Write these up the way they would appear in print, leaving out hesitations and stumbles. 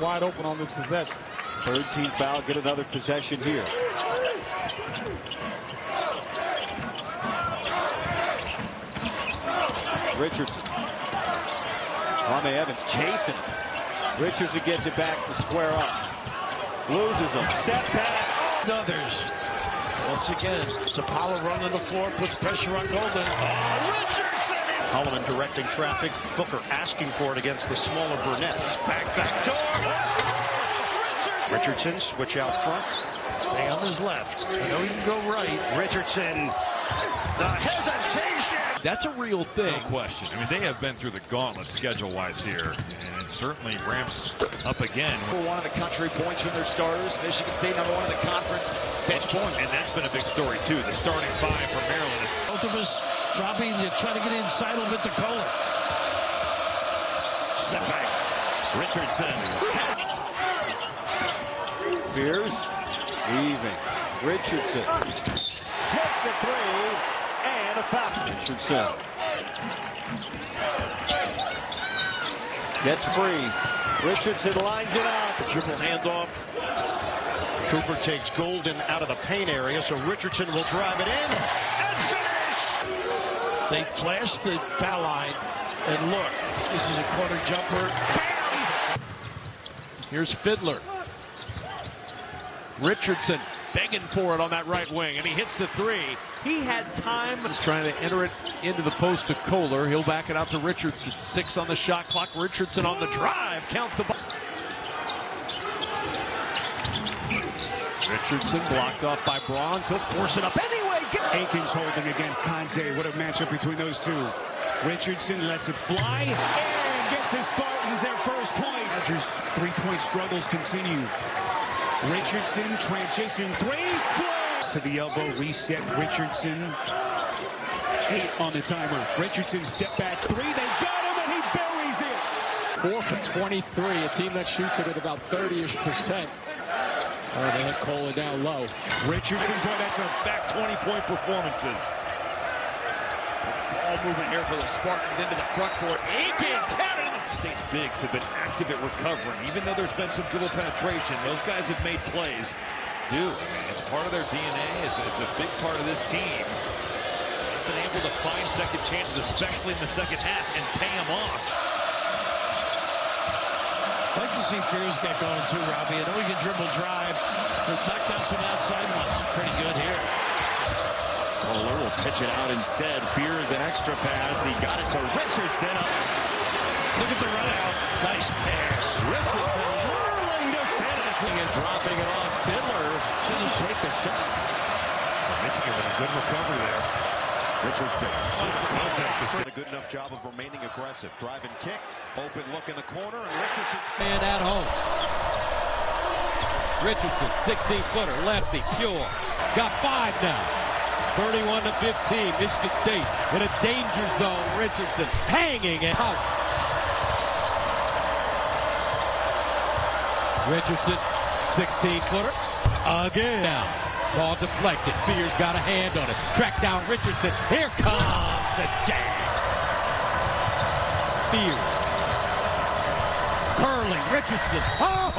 wide open on this possession. Third team foul, get another possession here. Richardson. Kwame Evans chasing. Richardson gets it back to square up. Loses him. Step back. Others. Once again, it's a power run on the floor, puts pressure on Golden. Oh, Richardson! Holloman directing traffic. Booker asking for it against the smaller Burnett. He's back door. Richardson, switch out front. Stay on his left. I know you can go right. Richardson. The hesitation. That's a real thing. No question. I mean, they have been through the gauntlet schedule-wise here, and it certainly ramps up again. Number one in the country, points from their starters. Michigan State number one in the conference, bench points. And that's been a big story, too. The starting five for Maryland is... Both of us, Robbie, trying to get inside a bit to Kohler. Step back. Richardson. Fears. Leaving. Richardson. Hits the three. And a foul. Richardson. Gets free. Richardson lines it up. Dribble handoff. Cooper takes Golden out of the paint area, so Richardson will drive it in and finish. They flash the foul line, and look, this is a corner jumper. Bam! Here's Fiddler. Richardson begging for it on that right wing, and he hits the three. He had time. He's trying to enter it into the post to Kohler. He'll back it out to Richardson. 6 on the shot clock. Richardson on the drive. Count the ball. Richardson blocked off by Bronze. He'll force it up anyway. Aikens holding against Tanjay. What a matchup between those two. Richardson lets it fly and gets the Spartans their first point. Badgers' three-point struggles continue. Richardson, transition, three, splits to the elbow, reset, Richardson. 8 on the timer. Richardson, step back, 3, they got him, and he buries it. 4 for 23, a team that shoots it at about 30-ish%. Oh, they had Kohler down low. Richardson, boy, that's a Back 20-point performances. Ball movement here for the Spartans into the front court. Aikens counted. State's bigs have been active at recovering. Even though there's been some dribble penetration, those guys have made plays. I mean, it's part of their DNA. It's a big part of this team. They've been able to find second chances, especially in the second half, and pay them off. I'd like to see Fears get going too, Robbie. I know he can dribble drive, but knock down some outside ones. Pretty good here. Kohler will pitch it out instead. Fears an extra pass. He got it to Richardson. Look at the run out. Nice pass. Richardson whirling to finish and dropping it off. Fiddler shouldn't take the shot. Michigan with a good recovery there. Richardson. Did a good enough job of remaining aggressive. Drive and kick. Open look in the corner. And Richardson. And at home. Richardson, 16-footer, lefty, pure. He's got 5 now. 31 to 15. Michigan State in a danger zone. Richardson hanging it out. Richardson, 16-footer, again. Down. Ball deflected. Fears got a hand on it. Track down Richardson. Here comes the jam. Fears. Curling. Richardson. Oh,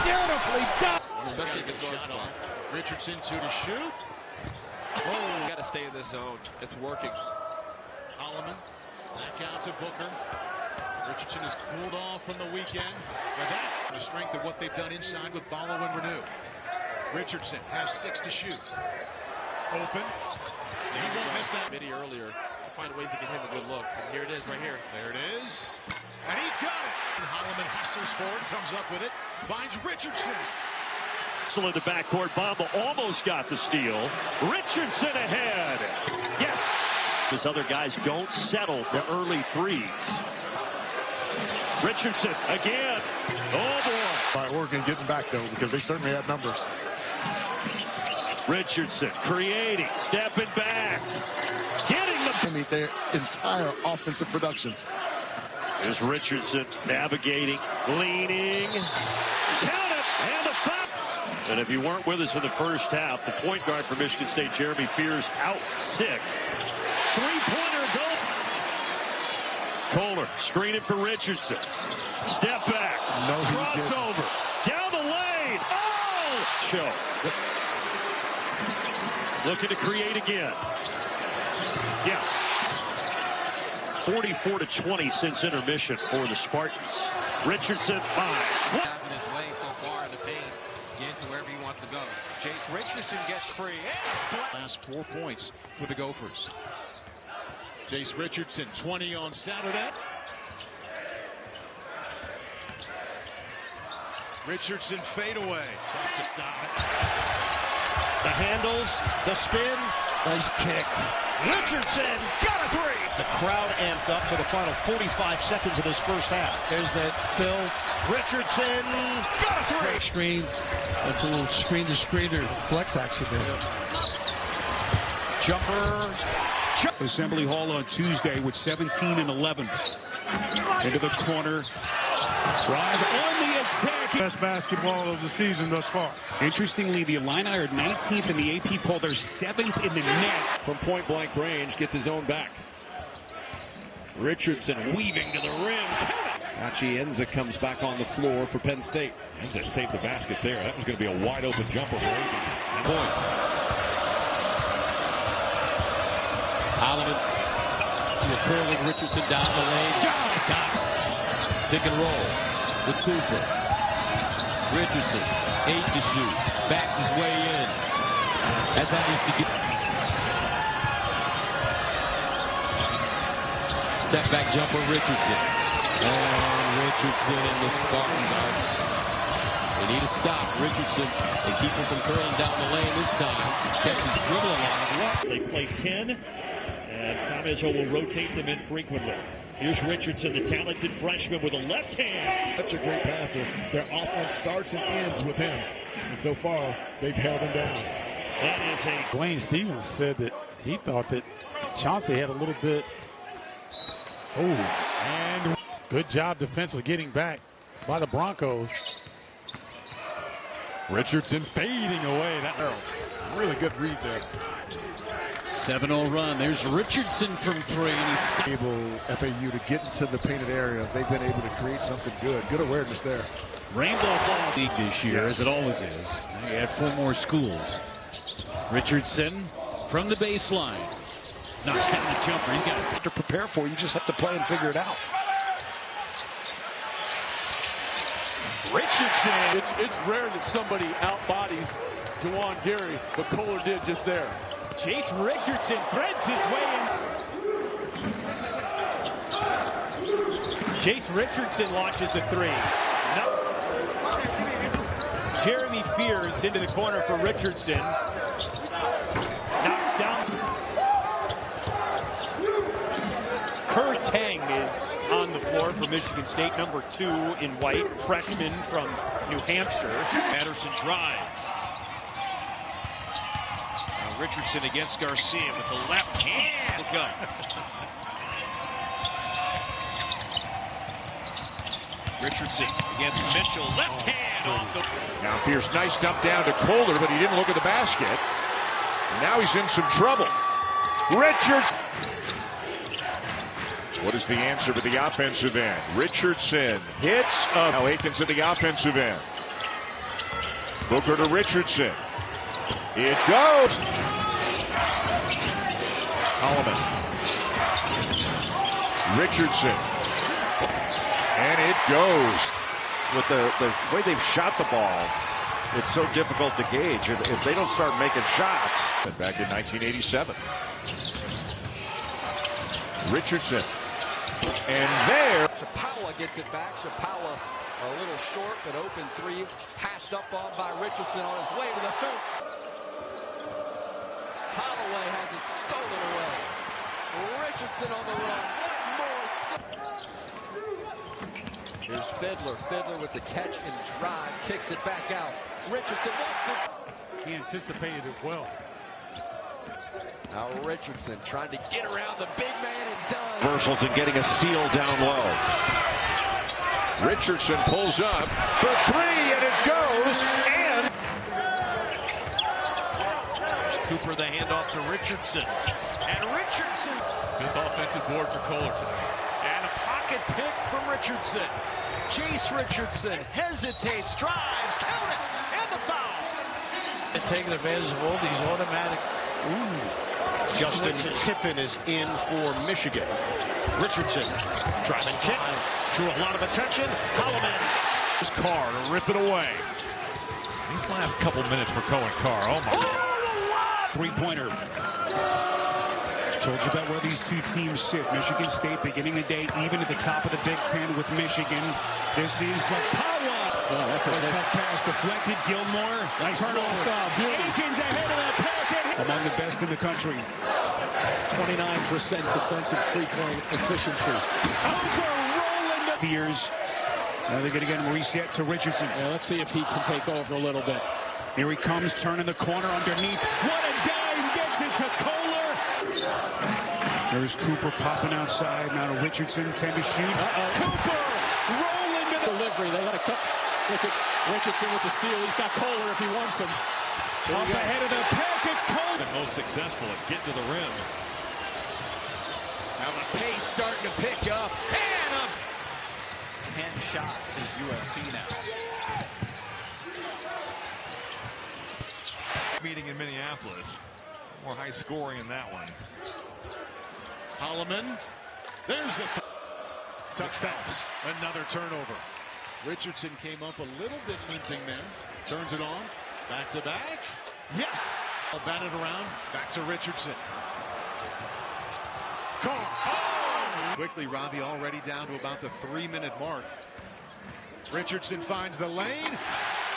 beautifully done. Especially the shot off. Richardson to shoot. Oh, got to stay in this zone. It's working. Holloman back out to Booker. Richardson is cooled off from the weekend. Now that's the strength of what they've done inside with Ballo and Renew. Richardson has 6 to shoot. Open. He won't miss that. Midi earlier. Find ways to get him a good look. And here it is right here. There it is. And he's got it. And Holloman hustles forward, comes up with it, finds Richardson. In the backcourt, Bamba almost got the steal. Richardson ahead. Yes. These other guys don't settle for early threes. Richardson again. Oh, boy. By Oregon getting back, though, because they certainly had numbers. Richardson creating, stepping back, getting the... Meet their entire offensive production. There's Richardson navigating, leaning. Count it, and the foul. And if you weren't with us in the first half, the point guard for Michigan State, Jeremy Fears, out sick. Three-pointer goal. Kohler Screen it for Richardson. Step back. No, Crossover. Down the lane. Oh! Show. Looking to create again. Yes. 44-20 since intermission for the Spartans. Richardson finds. Having his way so far in the paint. Get to wherever he wants to go. Jase Richardson gets free. Last 4 points for the Gophers. Jase Richardson, 20 on Saturday. Richardson fadeaway. Tough to stop it. The handles, the spin. Nice kick. Richardson got a three. The crowd amped up for the final 45 seconds of this first half. There's that Phil. Richardson got a three. Great screen. That's a little screen-to-screener flex action there. Jumper. Assembly Hall on Tuesday with 17 and 11. Into the corner. Drive on the attack. Best basketball of the season thus far. Interestingly, the Illini are 19th in the AP poll. They're 7th in the net. From point-blank range, gets his own back. Richardson weaving to the rim. Achienza comes back on the floor for Penn State. Enza saved the basket there. That was going to be a wide-open jumper for Ravens. Points. Holloman to a curling Richardson down the lane. John Scott. Pick and roll with Cooper. Richardson, 8 to shoot. Backs his way in. That's how he used to do. Step back jumper, Richardson. And Richardson and the Spartans are. They need to stop Richardson and keep him from curling down the lane this time. Gets his dribbling on. They play 10, and Tom Izzo will rotate them infrequently. Here's Richardson, the talented freshman with a left hand. Such a great passer. Their offense starts and ends with him. And so far, they've held him down. That is a... Dwayne Stevens said that he thought that Chauncey had a little bit. Oh, and good job defensively getting back by the Broncos. Richardson fading away. That really good read there. 7-0 run. There's Richardson from 3, and he's Able FAU to get into the painted area. They've been able to create something good. Good awareness there. Rainbow Ball League this year, Yes. as it always is. You add 4 more schools. Richardson from the baseline. Knocks down the jumper. He's got to prepare for. You just have to play and figure it out. Richardson. It's rare that somebody outbodies Juwan Gary, but Kohler did just there. Jase Richardson threads his way in. Jase Richardson launches a 3. No. Jeremy Fears into the corner for Richardson. Knocks down. Kerr Tang is on the floor for Michigan State, number 2 in white, freshman from New Hampshire. Patterson drive. Now Richardson against Garcia with the left hand. Look up. Richardson against Mitchell. Left hand off the... Now Pierce, nice dump down to Kohler, but he didn't look at the basket. And now he's in some trouble. Richardson. What is the answer to the offensive end? Richardson hits up. Now Aikens at the offensive end. Booker to Richardson. It goes. Holloman. Richardson. And it goes. With the way they've shot the ball, it's so difficult to gauge. If they don't start making shots. Back in 1987. Richardson. And there. Chappella gets it back. Chappella a little short, but open 3. Passed up on by Richardson on his way to the hoop. Holloway has it stolen away. Richardson on the run. Here's Fiddler. Fiddler with the catch and drive. Kicks it back out. Richardson wants it. He anticipated it well. Now Richardson trying to get around the big man and does. Reversals and getting a seal down low. Richardson pulls up for 3, and it goes. And Cooper the handoff to Richardson. And Richardson. 5th offensive board for Kohler tonight. And a pocket. second pick from Richardson. Jase Richardson hesitates, drives, count it, and the foul. And taking advantage of all these automatic. Justin Kiffin is in for Michigan. Richardson, driving kick, drew a lot of attention. Holloman. His Carr to rip it away. These last couple minutes for Cohen Carr. Oh my God. Three-pointer. Told you about where these two teams sit. Michigan State beginning the day even at the top of the Big Ten with Michigan. This is Power. Oh, that's a tough pass deflected. Gilmore. Nice turnover. Aikens ahead of the packet. Among the best in the country. 29% defensive three-point efficiency. Rolling the Fears. Now they're going to get him reset to Richardson. Yeah, let's see if he can take over a little bit. Here he comes, turning the corner underneath. What a dime! Gets it to Kohler. There's Cooper popping outside. Now to Richardson, 10 to shoot. Cooper rolling to the delivery. They got to cut. Look at Richardson with the steal. He's got Kohler if he wants him. Up ahead of the pack, it's Kohler. The most successful at getting to the rim. Now the pace starting to pick up. And up. 10 shots is USC now. Meeting in Minneapolis. More high scoring in that one. Holloman. There's a touch pass. Another turnover. Richardson came up a little bit limping there. Turns it on. Back to back. Yes. I'll bat it around. Back to Richardson. Carr. Oh! Quickly, Robbie already down to about the 3-minute mark. Richardson finds the lane.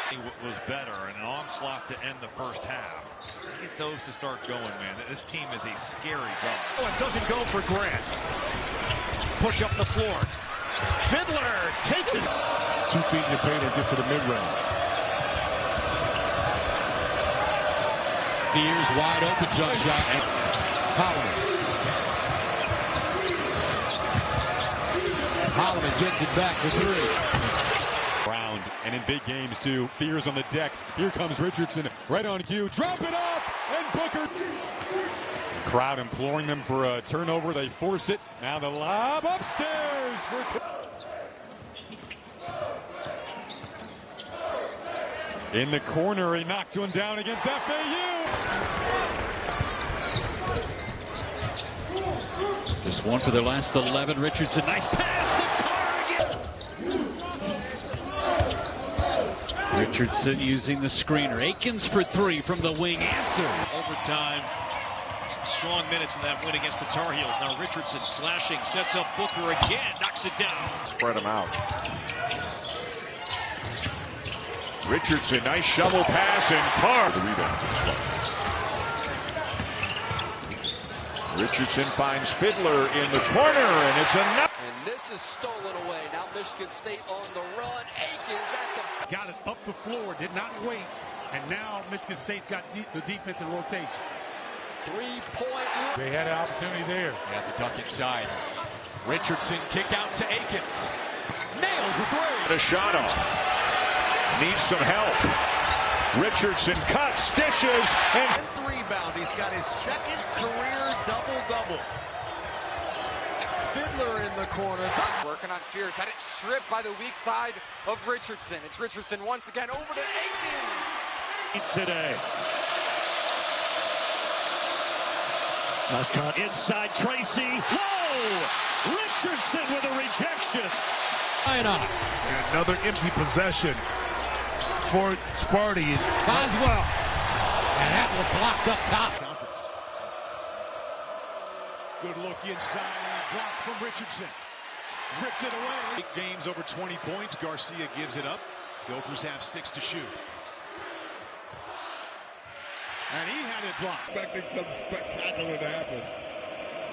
He was better, and an onslaught to end the first half. Get those to start going, man. This team is a scary guy. Oh, it doesn't go for Grant. Push up the floor. Fiddler takes it. 2 feet in the paint and get to the mid-range. Fears wide open jump shot. Holloman gets it back for 3. Round and in big games too. Fears on the deck. Here comes Richardson right on cue. Drop it up and Booker. Crowd imploring them for a turnover. They force it. Now the lob upstairs for. In the corner, he knocked one down against FAU. Just one for their last 11. Richardson, nice pass to Carr again. Richardson using the screener. Aikens for 3 from the wing. Answer. Overtime. Some strong minutes in that win against the Tar Heels. Now Richardson slashing, sets up Booker again, knocks it down. Spread him out. Richardson, nice shovel pass, and Carr. The rebound. Richardson finds Fiddler in the corner, and it's enough. And this is stolen away. Now Michigan State on the run. Aikens at the... Got it up the floor, did not wait. And now Michigan State's got the defense in rotation. 3-point. They had an opportunity there. They had the duck inside. Richardson kick out to Aikens. Nails a 3. The shot off. Needs some help. Richardson cuts, dishes, and 10th rebound. He's got his second career double-double. Fiddler in the corner. Working on Fears. Had it stripped by the weak side of Richardson. It's Richardson once again over to Aikens. Today. Nice cut. Inside Tracy. Whoa! Richardson with a rejection. Another empty possession for Sparty. Boswell. And that was blocked up top. Conference. Good look inside. Block from Richardson. Ripped it away. Big games over 20 points. Garcia gives it up. Gophers have 6 to shoot. And he had it blocked. Expecting something spectacular to happen.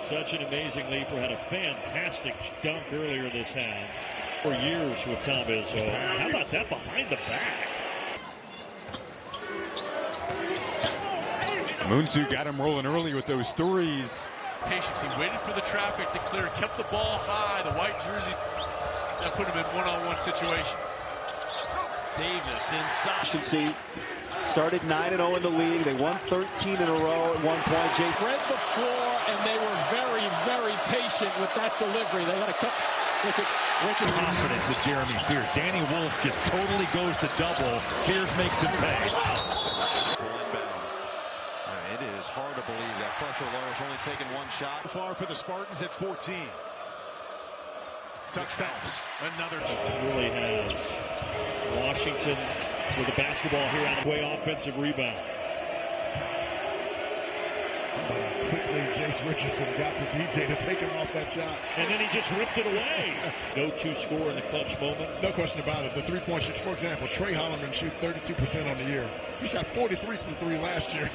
Such an amazing leaper. Had a fantastic dunk earlier this half. For years with Tom Izzo. How about that behind the back? Munsu got him rolling early with those threes. Patience. He waited for the traffic to clear. Kept the ball high. The white jersey. That put him in one-on-one situation. Davis inside. Efficiency. Started 9-0 in the league. They won 13 in a row at one point. Jase Spread the floor, and they were very, very patient with that delivery. They got to cut Confidence of Jeremy Fears. Danny Wolf just totally goes to double. Fears makes him pay. It is hard to believe that Fletcher Lawrence only taken one shot. Far for the Spartans at 14. Touch pass. Another. Really has Washington with the basketball here on the way offensive rebound. Quickly, Jase Richardson got to DJ to take him off that shot. And then he just ripped it away. Go-to score in the clutch moment. No question about it. The three-point shot, for example, Trey Holloman shoot 32% on the year. He shot 43 from three last year.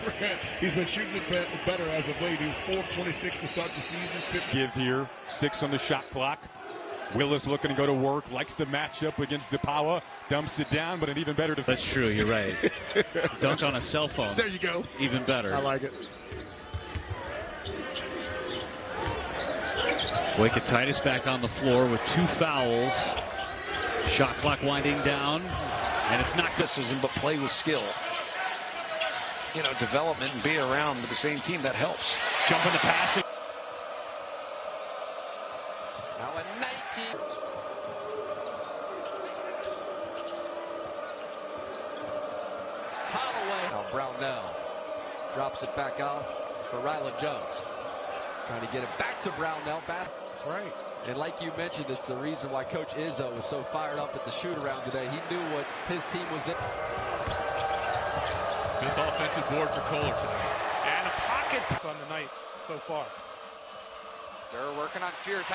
He's been shooting it better as of late. He was 4 of 26 to start the season. 50. Give here, 6 on the shot clock. Willis looking to go to work, likes the matchup against Zapawa, dumps it down, but an even better defense. That's true, you're right. Dunk on a cell phone. There you go. Even better. I like it. Wake Titus back on the floor with 2 fouls. Shot clock winding down, and it's not decision, but play with skill. You know, development and being around with the same team, that helps. Jump in the passing. Now at 19. Holloway. Now Brownell drops it back off for Ryland Jones. Trying to get it back to Brownell. That's right. And like you mentioned, it's the reason why Coach Izzo was so fired up at the shoot-around today. He knew what his team was in. 5th offensive board for Kohler tonight. And a pocket on the night so far. They're working on Fears.